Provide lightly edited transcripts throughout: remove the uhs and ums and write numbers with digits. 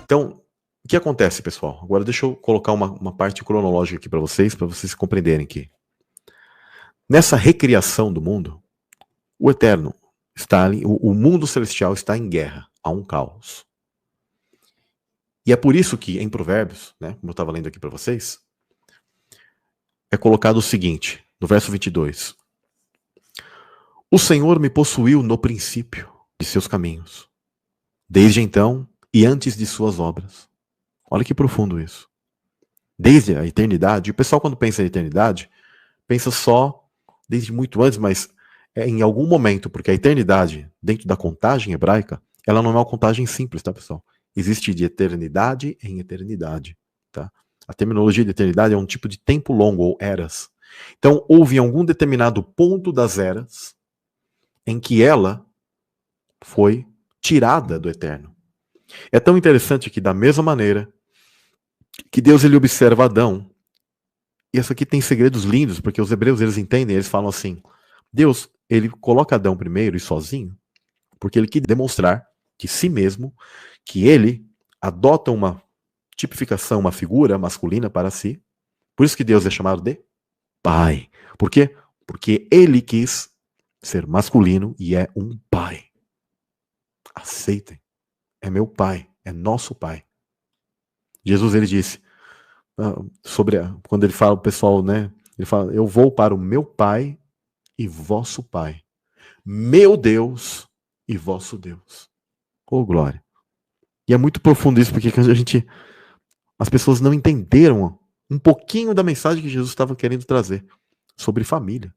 Então, o que acontece, pessoal? Agora deixa eu colocar uma parte cronológica aqui para vocês compreenderem que nessa recriação do mundo, o Eterno está ali, o mundo celestial está em guerra, há um caos. E é por isso que em Provérbios, né, como eu estava lendo aqui para vocês, é colocado o seguinte, no verso 22. O Senhor me possuiu no princípio de seus caminhos, desde então e antes de suas obras. Olha que profundo isso. Desde a eternidade, o pessoal quando pensa em eternidade, pensa só desde muito antes, mas é em algum momento, porque a eternidade, dentro da contagem hebraica, ela não é uma contagem simples, tá, pessoal? Existe de eternidade em eternidade, tá? A terminologia de eternidade é um tipo de tempo longo, ou eras. Então, houve algum determinado ponto das eras em que ela foi tirada do eterno. É tão interessante que, da mesma maneira que Deus ele observa Adão, e isso aqui tem segredos lindos, porque os hebreus eles entendem, eles falam assim, Deus ele coloca Adão primeiro e sozinho, porque ele quer demonstrar de si mesmo que ele adota uma tipificação, uma figura masculina para si. Por isso que Deus é chamado de Pai. Por quê? Porque ele quis ser masculino e é um pai. Aceitem. É meu pai, é nosso pai. Jesus ele disse quando ele fala o pessoal, né? Ele fala: "Eu vou para o meu pai e vosso pai, meu Deus e vosso Deus." Oh, glória. E é muito profundo isso, porque as pessoas não entenderam um pouquinho da mensagem que Jesus estava querendo trazer sobre família.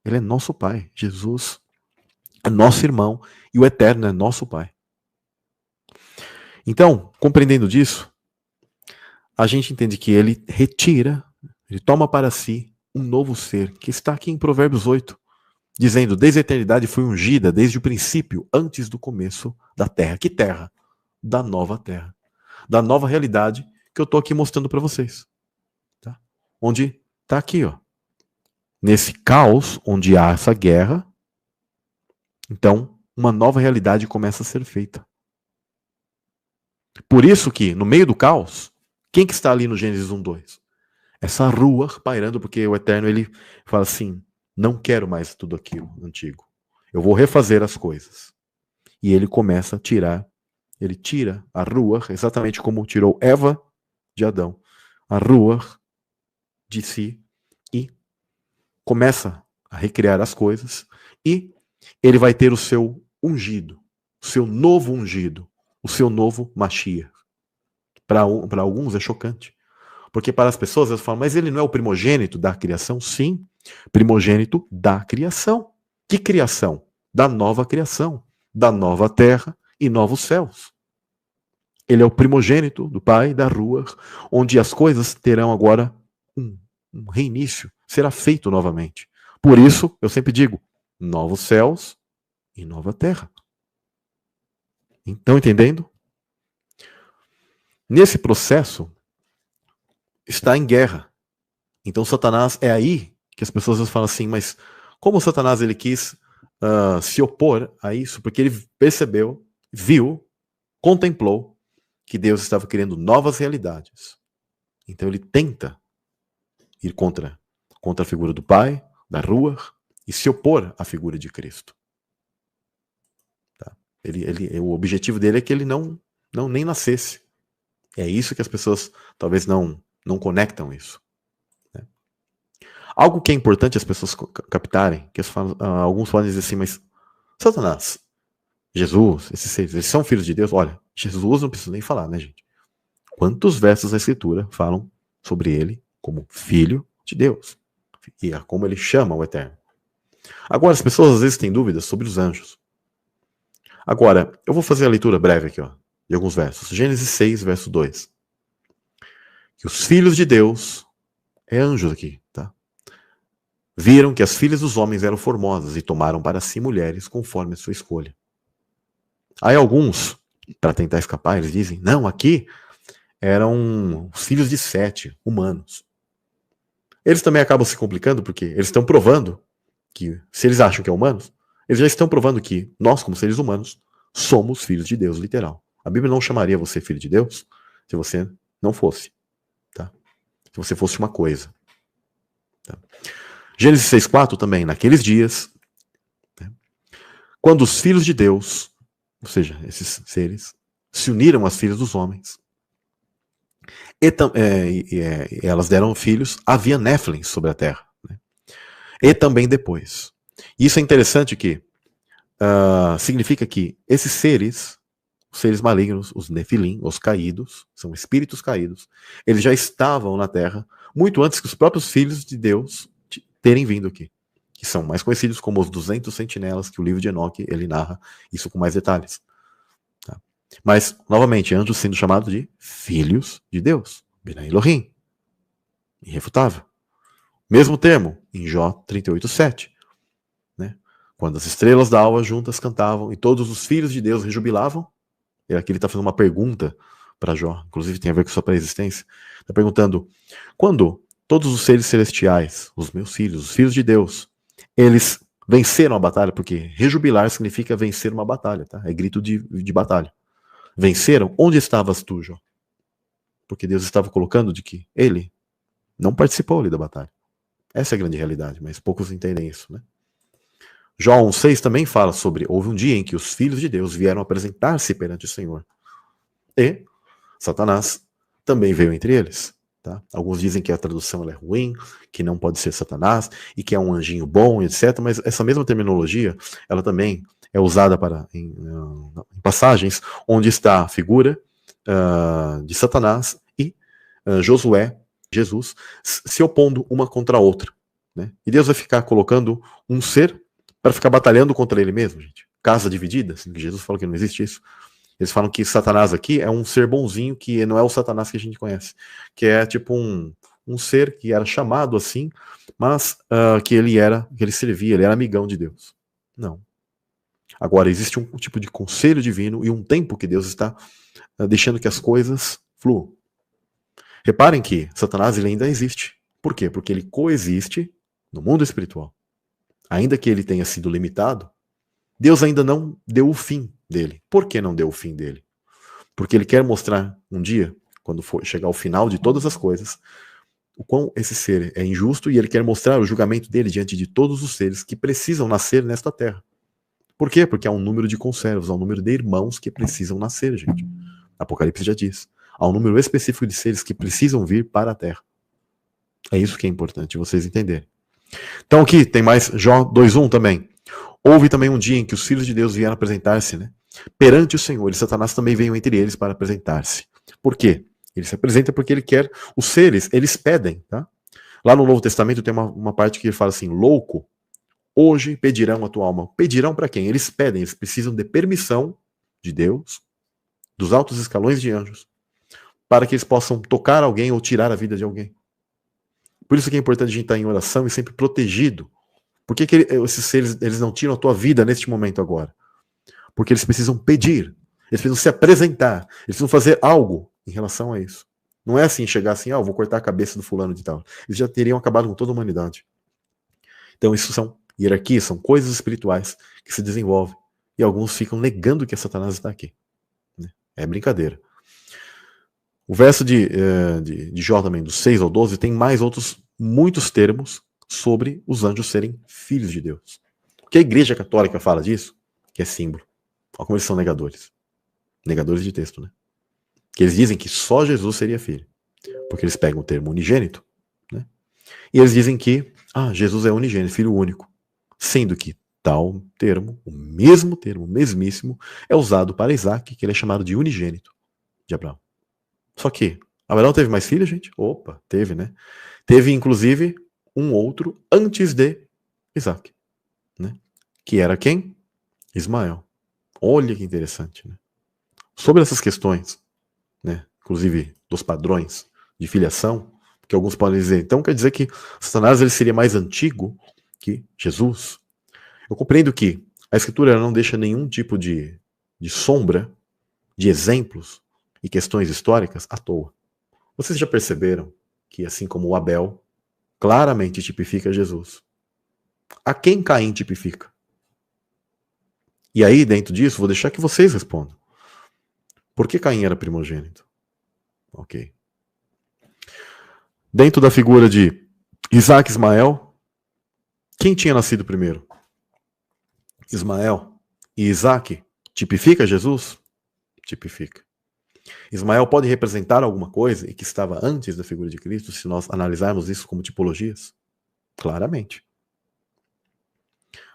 Ele é nosso pai. Jesus é nosso irmão e o eterno é nosso pai. Então, compreendendo disso, a gente entende que ele retira, ele toma para si um novo ser, que está aqui em Provérbios 8, dizendo: desde a eternidade foi ungida, desde o princípio, antes do começo da terra. Que terra? Da nova terra. Da nova realidade que eu estou aqui mostrando para vocês. Tá? Onde está aqui, ó. Nesse caos, onde há essa guerra, então uma nova realidade começa a ser feita. Por isso que, no meio do caos, quem que está ali no Gênesis 1:2? Essa rua pairando, porque o Eterno ele fala assim: não quero mais tudo aquilo antigo. Eu vou refazer as coisas. E ele começa a tirar, ele tira a rua, exatamente como tirou Eva de Adão, a rua de si, e começa a recriar as coisas, e ele vai ter o seu ungido, o seu novo ungido, o seu novo Mashiach. Para alguns é chocante. Porque para as pessoas elas falam, mas ele não é o primogênito da criação? Sim, primogênito da criação. Que criação? Da nova criação, da nova terra e novos céus. Ele é o primogênito do Pai, da Ruach, onde as coisas terão agora um reinício, será feito novamente. Por isso, eu sempre digo, novos céus e nova terra. Estão entendendo? Nesse processo, está em guerra. Então Satanás, é aí que as pessoas falam assim, mas como Satanás ele quis se opor a isso? Porque ele percebeu, viu, contemplou que Deus estava criando novas realidades. Então ele tenta ir contra a figura do Pai, da Ruach, e se opor à figura de Cristo. Tá? O objetivo dele é que ele não nem nascesse. É isso que as pessoas talvez não conectam isso. Né? Algo que é importante as pessoas captarem, que alguns podem dizer assim, mas Satanás, Jesus, esses seres, eles são filhos de Deus? Olha, Jesus não precisa nem falar, né, gente? Quantos versos da Escritura falam sobre ele como filho de Deus? E como ele chama o Eterno. Agora, as pessoas às vezes têm dúvidas sobre os anjos. Agora, eu vou fazer a leitura breve aqui, ó, de alguns versos. Gênesis 6, verso 2. Que os filhos de Deus, é anjos aqui, tá? Viram que as filhas dos homens eram formosas e tomaram para si mulheres conforme a sua escolha. Aí alguns, para tentar escapar, eles dizem, não, aqui eram os filhos de Sete, humanos. Eles também acabam se complicando porque eles estão provando que, se eles acham que é humanos, eles já estão provando que nós, como seres humanos, somos filhos de Deus, literal. A Bíblia não chamaria você filho de Deus se você não fosse. Tá? Se você fosse uma coisa. Tá? Gênesis 6,4 também, naqueles dias, né, quando os filhos de Deus, ou seja, esses seres, se uniram às filhas dos homens, e elas deram filhos, havia Néfilins sobre a terra. Né? E também depois. Isso é interessante que significa que esses seres, os seres malignos, os Nefilim, os caídos, são espíritos caídos, eles já estavam na terra muito antes que os próprios filhos de Deus terem vindo aqui, que são mais conhecidos como os 200 sentinelas, que o livro de Enoque ele narra isso com mais detalhes. Tá? Mas, novamente, anjos sendo chamados de filhos de Deus, Bnei Elohim, irrefutável. Mesmo termo, em Jó 38,7. Né? Quando as estrelas da alva juntas cantavam e todos os filhos de Deus rejubilavam, e aqui ele está fazendo uma pergunta para Jó, inclusive tem a ver com sua pré-existência, está perguntando, quando todos os seres celestiais, os meus filhos, os filhos de Deus, eles venceram a batalha, porque rejubilar significa vencer uma batalha, tá? É grito de batalha. Venceram? Onde estavas tu, Jó? Porque Deus estava colocando de que ele não participou ali da batalha. Essa é a grande realidade, mas poucos entendem isso, né? Jó 1,6 também fala sobre, houve um dia em que os filhos de Deus vieram apresentar-se perante o Senhor. E Satanás também veio entre eles. Tá? Alguns dizem que a tradução é ruim, que não pode ser Satanás, e que é um anjinho bom, etc. Mas essa mesma terminologia, ela também é usada em passagens onde está a figura de Satanás e Josué, Jesus, se opondo uma contra a outra. Né? E Deus vai ficar colocando um ser para ficar batalhando contra ele mesmo, gente. Casa dividida, assim, que Jesus falou que não existe isso. Eles falam que Satanás aqui é um ser bonzinho, que não é o Satanás que a gente conhece. Que é tipo um ser que era chamado assim, mas que ele servia, ele era amigão de Deus. Não. Agora, existe um tipo de conselho divino e um tempo que Deus está deixando que as coisas fluam. Reparem que Satanás ele ainda existe. Por quê? Porque ele coexiste no mundo espiritual. Ainda que ele tenha sido limitado, Deus ainda não deu o fim dele. Por que não deu o fim dele? Porque ele quer mostrar um dia, quando for chegar ao final de todas as coisas, o quão esse ser é injusto e ele quer mostrar o julgamento dele diante de todos os seres que precisam nascer nesta terra. Por quê? Porque há um número de conservos, há um número de irmãos que precisam nascer, gente. Apocalipse já diz. Há um número específico de seres que precisam vir para a terra. É isso que é importante vocês entenderem. Então aqui tem mais Jó 2,1 também. Houve também um dia em que os filhos de Deus vieram apresentar-se, né, perante o Senhor, e Satanás também veio entre eles para apresentar-se. Por quê? Ele se apresenta porque ele quer, os seres, eles pedem, tá? Lá no Novo Testamento tem uma parte que ele fala assim, louco, hoje pedirão a tua alma. Pedirão para quem? Eles pedem, eles precisam de permissão de Deus, dos altos escalões de anjos, para que eles possam tocar alguém ou tirar a vida de alguém. Por isso que é importante a gente estar em oração e sempre protegido. Por que esses seres eles não tiram a tua vida neste momento agora? Porque eles precisam pedir, eles precisam se apresentar, eles precisam fazer algo em relação a isso. Não é assim, chegar assim, eu vou cortar a cabeça do fulano de tal. Eles já teriam acabado com toda a humanidade. Então isso são hierarquias, são coisas espirituais que se desenvolvem. E alguns ficam negando que Satanás está aqui. É brincadeira. O verso de Jó também, do 6 ao 12, tem mais muitos termos sobre os anjos serem filhos de Deus. O que a Igreja Católica fala disso? Que é símbolo. Olha como eles são negadores. Negadores de texto, né? Que eles dizem que só Jesus seria filho. Porque eles pegam o termo unigênito, né? E eles dizem que Jesus é unigênito, filho único. Sendo que tal termo, o mesmíssimo, é usado para Isaac, que ele é chamado de unigênito de Abraão. Só que Abraão teve mais filhos, gente? Opa, teve, né? Teve, inclusive, um outro antes de Isaac, né? Que era quem? Ismael. Olha que interessante, né? Sobre essas questões, né? Inclusive dos padrões de filiação, que alguns podem dizer, então quer dizer que Satanás ele seria mais antigo que Jesus. Eu compreendo que a Escritura não deixa nenhum tipo de sombra, de exemplos e questões históricas à toa. Vocês já perceberam que, assim como o Abel claramente tipifica Jesus, a quem Caim tipifica? E aí, dentro disso, vou deixar que vocês respondam. Por que Caim era primogênito? Ok. Dentro da figura de Isaac e Ismael, quem tinha nascido primeiro? Ismael. E Isaac tipifica Jesus? Tipifica. Ismael pode representar alguma coisa e que estava antes da figura de Cristo, se nós analisarmos isso como tipologias? Claramente.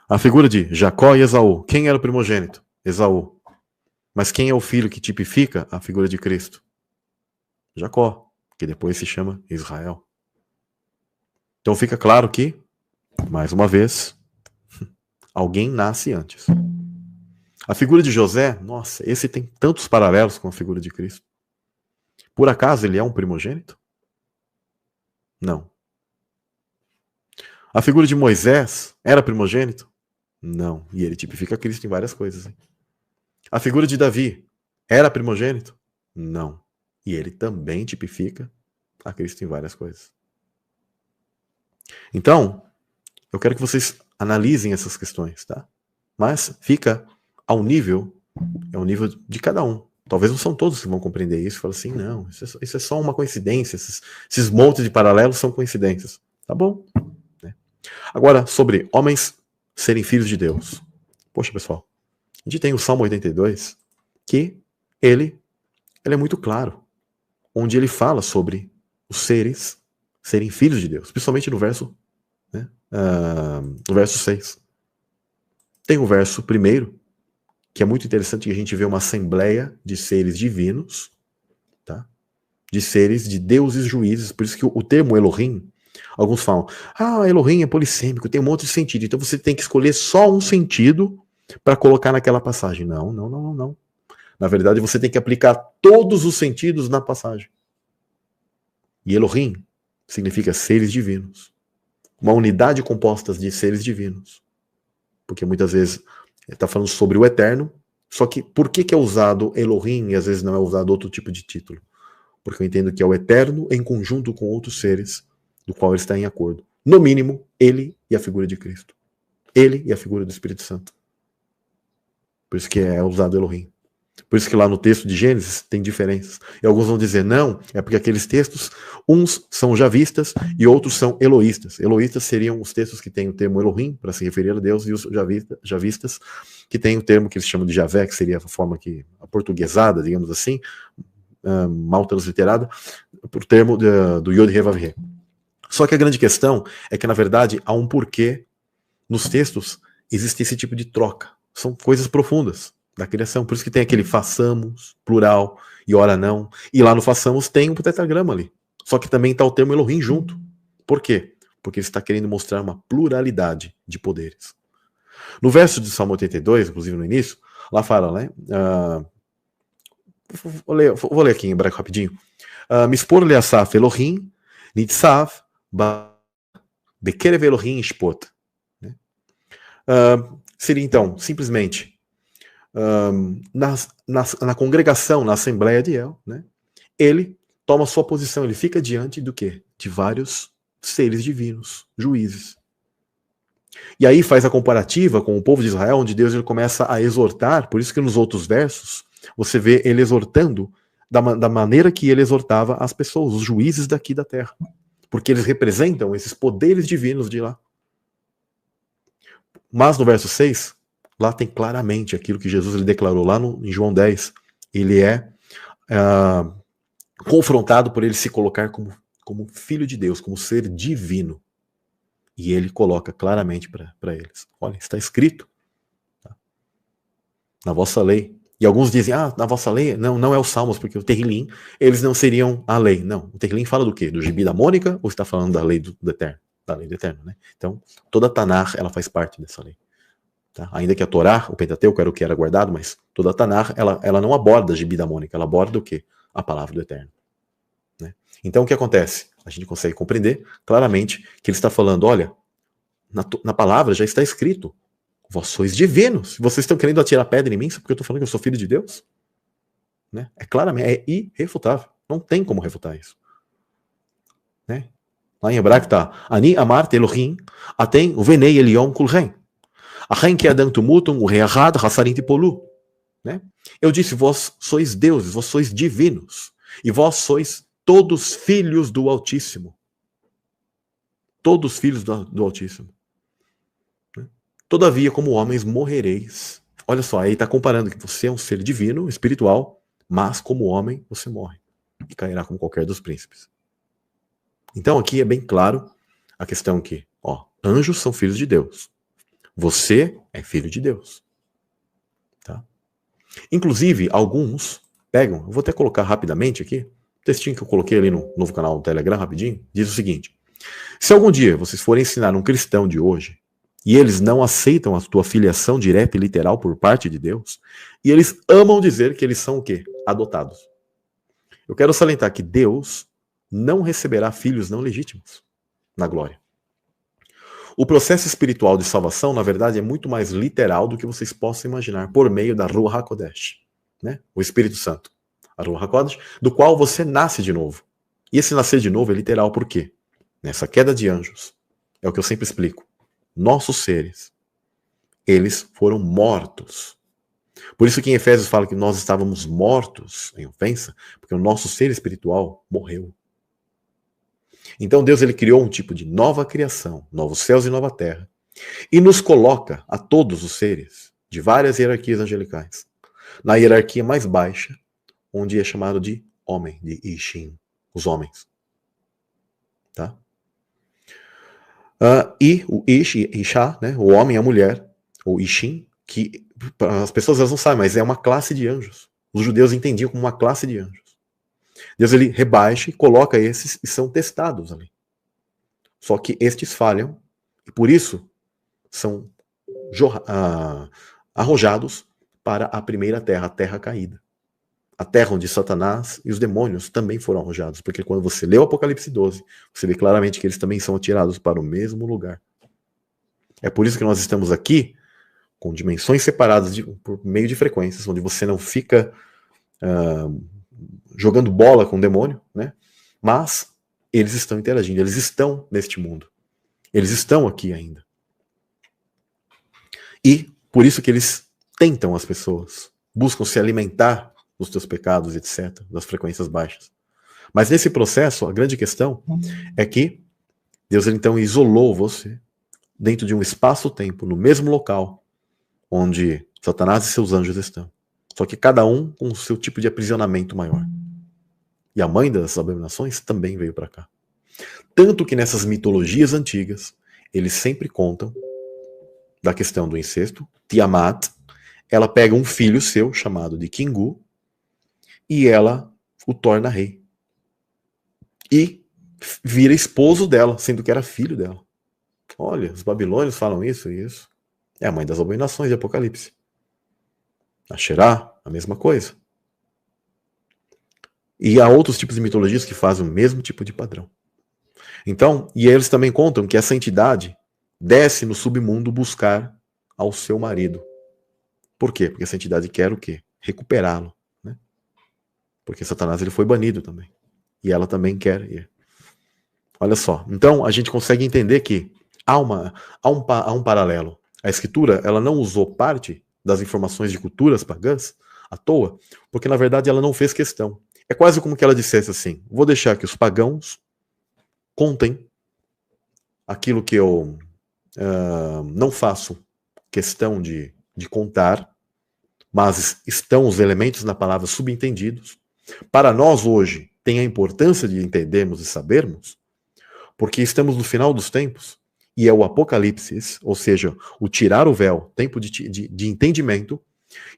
A figura de Jacó e Esaú. Quem era o primogênito? Esaú. Mas quem é o filho que tipifica a figura de Cristo? Jacó, que depois se chama Israel. Então fica claro que, mais uma vez, alguém nasce antes. A figura de José, nossa, esse tem tantos paralelos com a figura de Cristo. Por acaso ele é um primogênito? Não. A figura de Moisés era primogênito? Não. E ele tipifica Cristo em várias coisas. Hein? A figura de Davi era primogênito? Não. E ele também tipifica a Cristo em várias coisas. Então, eu quero que vocês analisem essas questões, tá? Mas fica ao nível, é o nível de cada um. Talvez não são todos que vão compreender isso. Falam assim, não, isso é só uma coincidência. Esses montes de paralelos são coincidências. Tá bom? Né? Agora, sobre homens serem filhos de Deus. Poxa, pessoal, a gente tem o Salmo 82, que ele é muito claro, onde ele fala sobre os seres serem filhos de Deus, principalmente no verso, né, no verso 6. Tem o verso 1, que é muito interessante, que a gente vê uma assembleia de seres divinos, tá? De seres, de deuses juízes, por isso que o termo Elohim, alguns falam, Elohim é polissêmico, tem um monte de sentido, então você tem que escolher só um sentido para colocar naquela passagem. Não. Na verdade, você tem que aplicar todos os sentidos na passagem. E Elohim significa seres divinos. Uma unidade composta de seres divinos. Porque muitas vezes ele está falando sobre o eterno, só que por que é usado Elohim e às vezes não é usado outro tipo de título? Porque eu entendo que é o eterno em conjunto com outros seres, do qual ele está em acordo. No mínimo, ele e a figura de Cristo. Ele e a figura do Espírito Santo. Por isso que é usado Elohim. Por isso que lá no texto de Gênesis tem diferenças. E alguns vão dizer, não, é porque aqueles textos, uns são javistas e outros são eloístas. Eloístas seriam os textos que têm o termo Elohim, para se referir a Deus, e os javistas, que têm o termo que eles chamam de Javé, que seria a forma que, aportuguesada, digamos assim, mal transliterada, por termo do Yod He Vav He. Só que a grande questão é que, na verdade, há um porquê nos textos existe esse tipo de troca. São coisas profundas da criação. Por isso que tem aquele façamos, plural, e ora não. E lá no façamos tem um tetragrama ali. Só que também está o termo Elohim junto. Por quê? Porque ele está querendo mostrar uma pluralidade de poderes. No verso de Salmo 82, inclusive no início, lá fala, né? Vou ler aqui em hebraico rapidinho. Mispor leasaf Elohim, nitzav, bekerev Elohim ishpot. Seria então, simplesmente, na congregação, na Assembleia de El, né, ele toma sua posição, ele fica diante do quê? De vários seres divinos, juízes. E aí faz a comparativa com o povo de Israel, onde Deus ele começa a exortar, por isso que nos outros versos você vê ele exortando da maneira que ele exortava as pessoas, os juízes daqui da terra. Porque eles representam esses poderes divinos de lá. Mas no verso 6, lá tem claramente aquilo que Jesus ele declarou lá em João 10. Ele é confrontado por ele se colocar como filho de Deus, como ser divino. E ele coloca claramente para eles. Olha, está escrito, tá, na vossa lei. E alguns dizem, na vossa lei, não é os Salmos, porque o Terrilim, eles não seriam a lei. Não, o Terrilim fala do quê? Do gibi da Mônica, ou está falando da lei do Eterno? Da lei do Eterno, né? Então, toda a Tanakh, ela faz parte dessa lei. Tá? Ainda que a Torá, o Pentateuco, era o que era guardado, mas toda a Tanakh, ela não aborda a gibi da Mônica, ela aborda o quê? A palavra do Eterno. Né? Então, o que acontece? A gente consegue compreender claramente que ele está falando, olha, na palavra já está escrito, vós sois divinos. Vocês estão querendo atirar pedra em mim só porque eu estou falando que eu sou filho de Deus? Né? É claramente, é irrefutável. Não tem como refutar isso. Né? Lá em hebraico está, Ani amart Elohim, atem uvenei Elion kulchen. Achen que adam tumutum, o reachad, hassarim tipolu. né? Eu disse, vós sois deuses, vós sois divinos, e vós sois todos filhos do Altíssimo. Todos filhos do Altíssimo. Todavia, como homens, morrereis. Olha só, aí está comparando que você é um ser divino, espiritual, mas como homem, você morre. E cairá como qualquer dos príncipes. Então aqui é bem claro a questão que, ó, anjos são filhos de Deus. Você é filho de Deus. Tá? Inclusive, alguns pegam, eu vou até colocar rapidamente aqui, o textinho que eu coloquei ali no novo canal do Telegram, rapidinho, diz o seguinte: se algum dia vocês forem ensinar um cristão de hoje, e eles não aceitam a tua filiação direta e literal por parte de Deus, e eles amam dizer que eles são o quê? Adotados. Eu quero salientar que Deus não receberá filhos não legítimos na glória. O processo espiritual de salvação, na verdade, é muito mais literal do que vocês possam imaginar, por meio da Ruach HaKodesh, né? O Espírito Santo, a Ruach HaKodesh, do qual você nasce de novo. E esse nascer de novo é literal, por quê? Nessa queda de anjos, é o que eu sempre explico, nossos seres, eles foram mortos. Por isso que em Efésios fala que nós estávamos mortos em ofensa, porque o nosso ser espiritual morreu. Então Deus ele criou um tipo de nova criação, novos céus e nova terra, e nos coloca a todos os seres de várias hierarquias angelicais na hierarquia mais baixa, onde é chamado de homem, de Ishin, os homens. Tá? E o Ish, Isha, né, o homem e a mulher, ou Ishin, que as pessoas elas não sabem, mas é uma classe de anjos. Os judeus entendiam como uma classe de anjos. Deus ele rebaixa e coloca esses e são testados ali. Só que estes falham e por isso são arrojados para a primeira terra, a terra caída. A terra onde Satanás e os demônios também foram arrojados, porque quando você lê o Apocalipse 12, você vê claramente que eles também são atirados para o mesmo lugar. É por isso que nós estamos aqui com dimensões separadas por meio de frequências, onde você não fica jogando bola com o demônio, né? Mas eles estão interagindo, eles estão neste mundo. Eles estão aqui ainda. E por isso que eles tentam as pessoas, buscam se alimentar dos teus pecados, etc., das frequências baixas. Mas nesse processo, a grande questão é que Deus então isolou você dentro de um espaço-tempo, no mesmo local, onde Satanás e seus anjos estão. Só que cada um com o seu tipo de aprisionamento maior. E a mãe das abominações também veio para cá. Tanto que nessas mitologias antigas, eles sempre contam da questão do incesto. Tiamat, ela pega um filho seu, chamado de Kingu, e ela o torna rei. E vira esposo dela, sendo que era filho dela. Olha, os babilônios falam isso e isso. É a mãe das abominações de Apocalipse. A Xerá, a mesma coisa. E há outros tipos de mitologias que fazem o mesmo tipo de padrão. Então, e eles também contam que essa entidade desce no submundo buscar ao seu marido. Por quê? Porque essa entidade quer o quê? Recuperá-lo. Né? Porque Satanás ele foi banido também. E ela também quer ir. Olha só. Então, a gente consegue entender que há um paralelo. A escritura ela não usou parte das informações de culturas pagãs à toa, porque na verdade ela não fez questão. É quase como que ela dissesse assim, vou deixar que os pagãos contem aquilo que eu não faço questão de contar, mas estão os elementos na palavra subentendidos. Para nós hoje tem a importância de entendermos e sabermos, porque estamos no final dos tempos, e é o Apocalipse, ou seja, o tirar o véu, tempo de entendimento,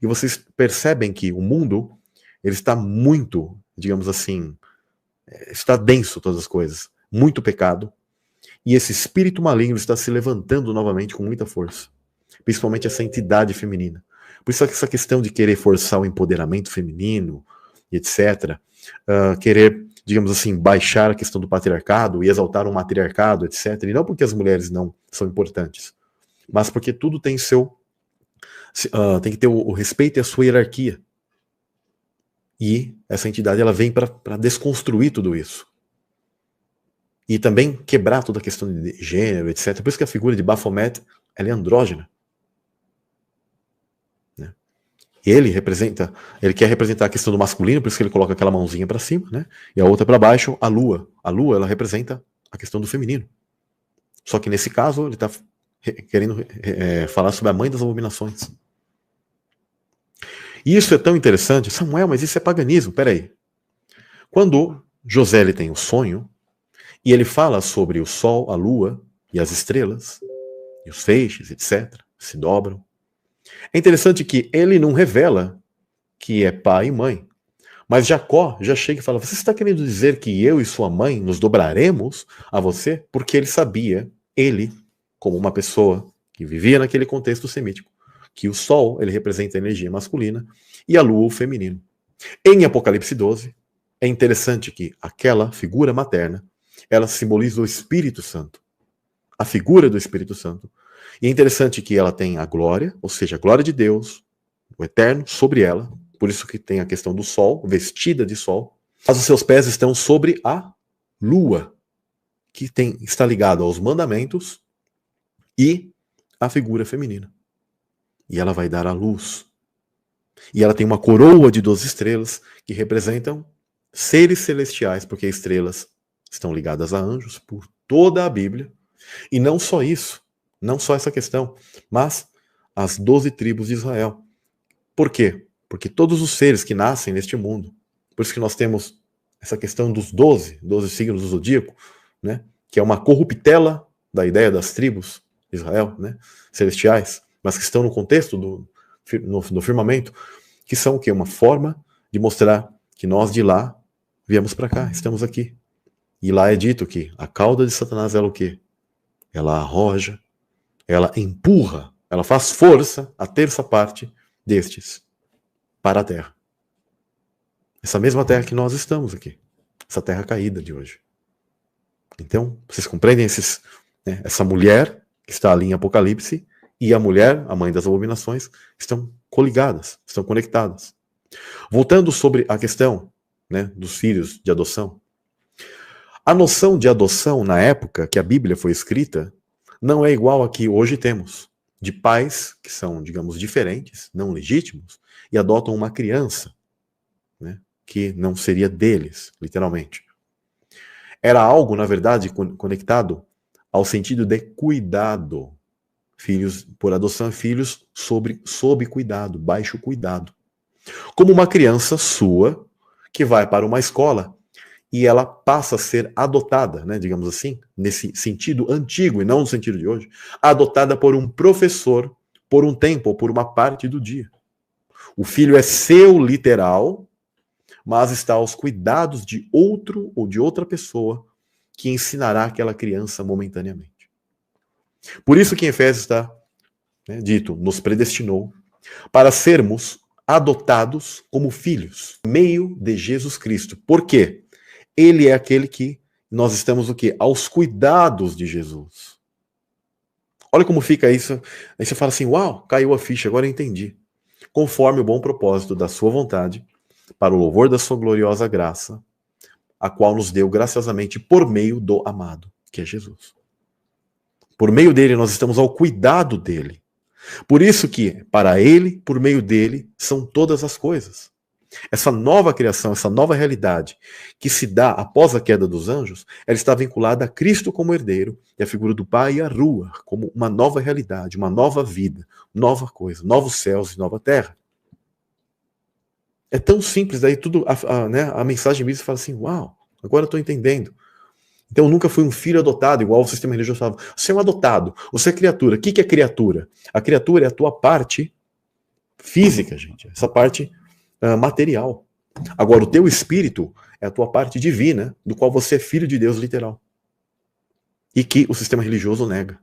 e vocês percebem que o mundo ele está muito, digamos assim, está denso todas as coisas, muito pecado, e esse espírito maligno está se levantando novamente com muita força, principalmente essa entidade feminina. Por isso essa questão de querer forçar o empoderamento feminino, etc., querer, digamos assim, baixar a questão do patriarcado e exaltar o matriarcado, etc., e não porque as mulheres não são importantes, mas porque tudo tem tem que ter o respeito e a sua hierarquia. E essa entidade ela vem para desconstruir tudo isso. E também quebrar toda a questão de gênero, etc. Por isso que a figura de Baphomet ela é andrógena. Né? Ele quer representar a questão do masculino, por isso que ele coloca aquela mãozinha para cima, né? E a outra para baixo, a lua. A lua, ela representa a questão do feminino. Só que nesse caso, ele está querendo falar sobre a mãe das abominações. E isso é tão interessante. Samuel, mas isso é paganismo. Peraí. Quando José ele tem o sonho, e ele fala sobre o sol, a lua e as estrelas, e os feixes, etc., se dobram. É interessante que ele não revela que é pai e mãe. Mas Jacó já chega e fala, você está querendo dizer que eu e sua mãe nos dobraremos a você? Porque ele sabia, ele, como uma pessoa que vivia naquele contexto semítico, que o sol ele representa a energia masculina e a lua o feminino. Em Apocalipse 12, é interessante que aquela figura materna, ela simboliza o Espírito Santo. A figura do Espírito Santo. E é interessante que ela tem a glória, ou seja, a glória de Deus, o eterno, sobre ela. Por isso que tem a questão do sol, vestida de sol. Mas os seus pés estão sobre a lua, que está ligado aos mandamentos e à figura feminina. E ela vai dar a luz. E ela tem uma coroa de 12 estrelas que representam seres celestiais, porque estrelas estão ligadas a anjos por toda a Bíblia. E não só isso, não só essa questão, mas as 12 tribos de Israel. Por quê? Porque todos os seres que nascem neste mundo, por isso que nós temos essa questão dos 12 signos do zodíaco, né? Que é uma corruptela da ideia das tribos de Israel, né? Celestiais, mas que estão no contexto do firmamento, que são o quê? Uma forma de mostrar que nós de lá viemos para cá, estamos aqui. E lá é dito que a cauda de Satanás é o quê? Ela arroja, ela empurra, ela faz força a terça parte destes para a terra. Essa mesma terra que nós estamos aqui. Essa terra caída de hoje. Então, vocês compreendem essa mulher que está ali em Apocalipse e a mulher, a mãe das abominações, estão coligadas, estão conectadas. Voltando sobre a questão, né, dos filhos de adoção. A noção de adoção na época que a Bíblia foi escrita não é igual a que hoje temos, de pais que são, digamos, diferentes, não legítimos, e adotam uma criança, né, que não seria deles, literalmente. Era algo, na verdade, conectado ao sentido de cuidado. Filhos por adoção, filhos sob cuidado, baixo cuidado. Como uma criança sua que vai para uma escola e ela passa a ser adotada, né, digamos assim, nesse sentido antigo e não no sentido de hoje, adotada por um professor por um tempo ou por uma parte do dia. O filho é seu literal, mas está aos cuidados de outro ou de outra pessoa que ensinará aquela criança momentaneamente. Por isso que em Efésios está, né, dito, nos predestinou para sermos adotados como filhos, no meio de Jesus Cristo. Por quê? Ele é aquele que nós estamos o quê? Aos cuidados de Jesus. Olha como fica isso. Aí você fala assim, uau, caiu a ficha, agora eu entendi. Conforme o bom propósito da sua vontade, para o louvor da sua gloriosa graça, a qual nos deu graciosamente por meio do amado, que é Jesus. Por meio dele, nós estamos ao cuidado dele. Por isso que, para ele, por meio dele, são todas as coisas. Essa nova criação, essa nova realidade que se dá após a queda dos anjos, ela está vinculada a Cristo como herdeiro e a figura do Pai e a Rua como uma nova realidade, uma nova vida, nova coisa, novos céus e nova terra. É tão simples, daí tudo, a mensagem mesmo fala assim, uau, agora eu estou entendendo. Então eu nunca fui um filho adotado, igual o sistema religioso falava. Você é um adotado, você é criatura. O que é criatura? A criatura é a tua parte física, gente. Essa parte material. Agora, o teu espírito é a tua parte divina, do qual você é filho de Deus literal. E que o sistema religioso nega.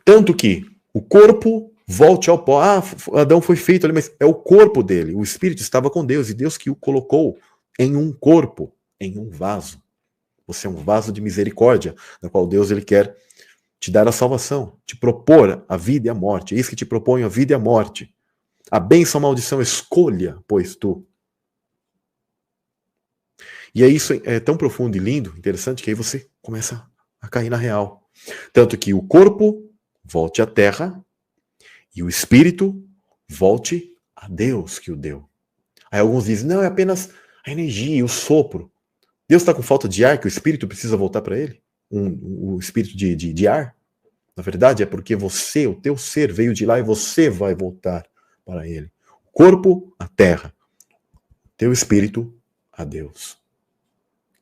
Tanto que o corpo volte ao pó. Ah, Adão foi feito ali, mas é o corpo dele. O espírito estava com Deus, e Deus que o colocou em um corpo, em um vaso. Você é um vaso de misericórdia, na qual Deus ele quer te dar a salvação, te propor a vida e a morte. É isso que te propõe a vida e a morte. A bênção, a maldição, escolha, pois tu. E é isso, é tão profundo e lindo, interessante, que aí você começa a cair na real. Tanto que o corpo volte à terra e o espírito volte a a Deus que o deu. Aí alguns dizem, não, é apenas a energia, o sopro. Deus está com falta de ar, que o espírito precisa voltar para ele? O espírito de ar? Na verdade, é porque você, o teu ser veio de lá e você vai voltar para ele. O corpo, a terra. Teu espírito, a Deus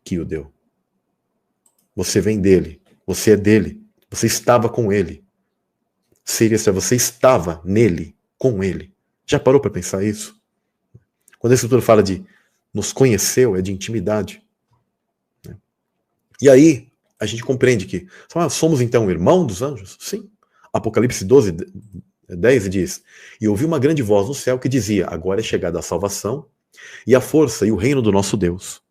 que o deu. Você vem dele. Você é dele. Você estava com ele. Seria se você estava nele, com ele. Já parou para pensar isso? Quando a Escritura fala de nos conheceu, é de intimidade. E aí, a gente compreende que somos então irmão dos anjos? Sim. Apocalipse 12, 10 diz, e ouvi uma grande voz no céu que dizia, agora é chegada a salvação e a força e o reino do nosso Deus.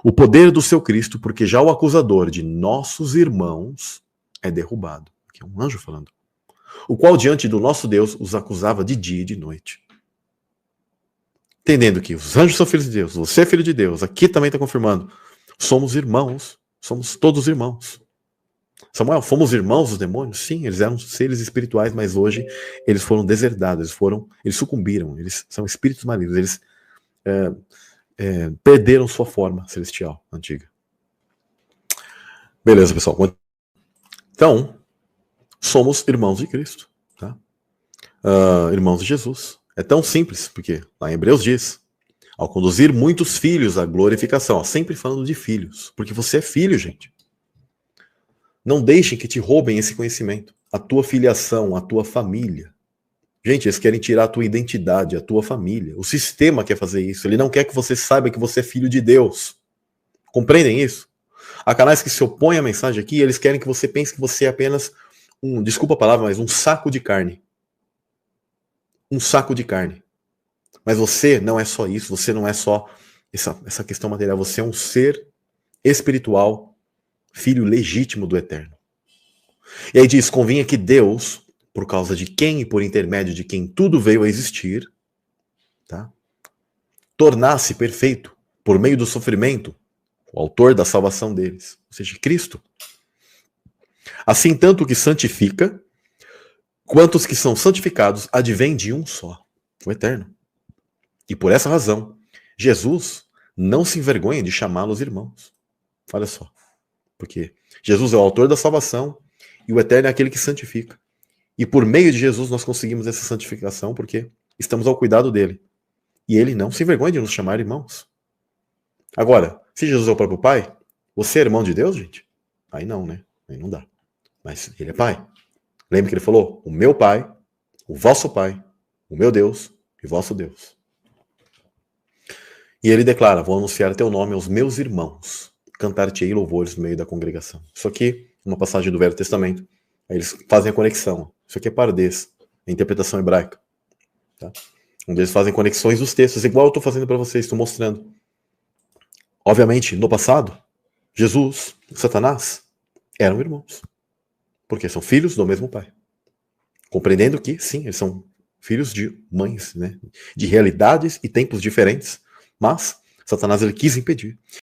O poder do seu Cristo, porque já o acusador de nossos irmãos é derrubado. Aqui é um anjo falando. O qual diante do nosso Deus os acusava de dia e de noite. Entendendo que os anjos são filhos de Deus, você é filho de Deus, aqui também está confirmando, somos irmãos, somos todos irmãos. Samuel, fomos irmãos dos demônios? Sim, eles eram seres espirituais, mas hoje eles foram deserdados, eles sucumbiram, eles são espíritos malignos, eles perderam sua forma celestial antiga. Beleza, pessoal. Então, somos irmãos de Cristo, tá? Irmãos de Jesus. É tão simples, porque lá em Hebreus diz, ao conduzir muitos filhos à glorificação, sempre falando de filhos, porque você é filho, gente. Não deixem que te roubem esse conhecimento, a tua filiação, a tua família. Gente, eles querem tirar a tua identidade, a tua família. O sistema quer fazer isso. Ele não quer que você saiba que você é filho de Deus. Compreendem isso? Há canais que se opõem à mensagem aqui, eles querem que você pense que você é apenas desculpa a palavra, mas um saco de carne. Um saco de carne. Mas você não é só isso, você não é só essa questão material, você é um ser espiritual, filho legítimo do Eterno. E aí diz, convinha que Deus, por causa de quem e por intermédio de quem tudo veio a existir, tá? Tornasse perfeito, por meio do sofrimento, o autor da salvação deles, ou seja, Cristo. Assim, tanto o que santifica, quanto os que são santificados advêm de um só, o Eterno. E por essa razão, Jesus não se envergonha de chamá-los irmãos. Olha só. Porque Jesus é o autor da salvação e o Eterno é aquele que santifica. E por meio de Jesus nós conseguimos essa santificação porque estamos ao cuidado dele. E ele não se envergonha de nos chamar irmãos. Agora, se Jesus é o próprio Pai, você é irmão de Deus, gente? Aí não, né? Aí não dá. Mas ele é Pai. Lembra que ele falou? O meu Pai, o vosso Pai, o meu Deus e vosso Deus. E ele declara, vou anunciar teu nome aos meus irmãos, cantar-te-ei louvores no meio da congregação. Isso aqui, uma passagem do Velho Testamento, aí eles fazem a conexão. Isso aqui é pardês, a interpretação hebraica. Tá? Onde eles fazem conexões dos textos, igual eu estou fazendo para vocês, estou mostrando. Obviamente, no passado, Jesus e Satanás eram irmãos. Porque são filhos do mesmo pai. Compreendendo que, sim, eles são filhos de mães, né? De realidades e tempos diferentes. Mas Satanás ele quis impedir.